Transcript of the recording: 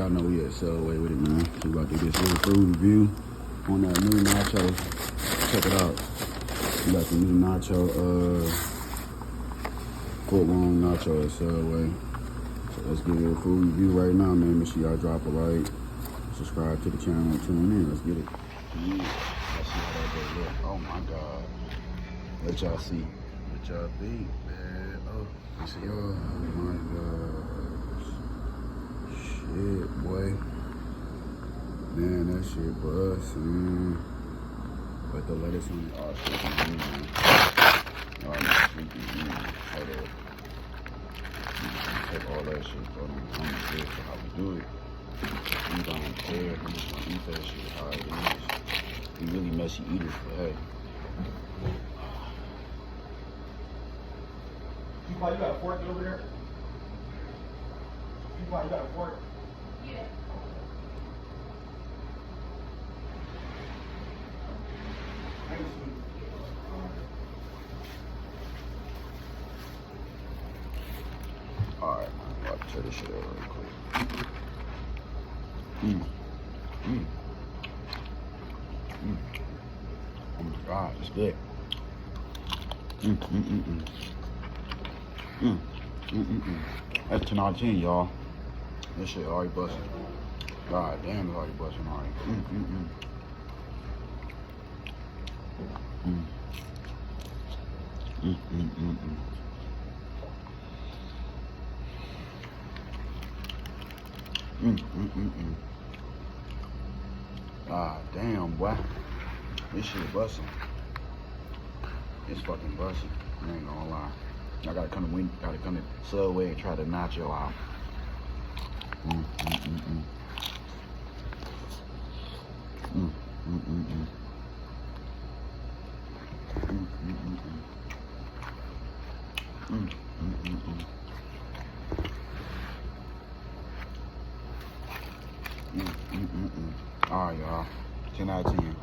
y'all know we at Subway with it, man. We about to do this little food review on that new Nacho. Check it out. We got the new Nacho, Footlong Nacho at Subway. So let's get a food review right now, man. Make sure y'all drop a like, subscribe to the channel, and tune in. Let's get it. Yeah. Let's see how that goes. Look. Oh my God. Let y'all see. What y'all think, man? Oh, let's see. Oh my gosh. Shit, boy. Man, that shit bustin'. But the lettuce on the shit is good, man. Oh, I'm sleepy. Hold up. Take all that shit, bro. I'm good for how we do it. We don't care. We just gonna eat that shit how it is. We really messy eaters, but hey. You got a fork over there? You got a fork? Yeah. Alright, I'm about to tear this shit out real quick. Oh my God, it's good. That's 10 out of 10, y'all. This shit already busting. God damn, it's already busting already. God damn, boy. This shit busting. It's fucking busting. I ain't gonna lie. I gotta come to Subway and try the Nacho out. All right, y'all. 10 out of 10.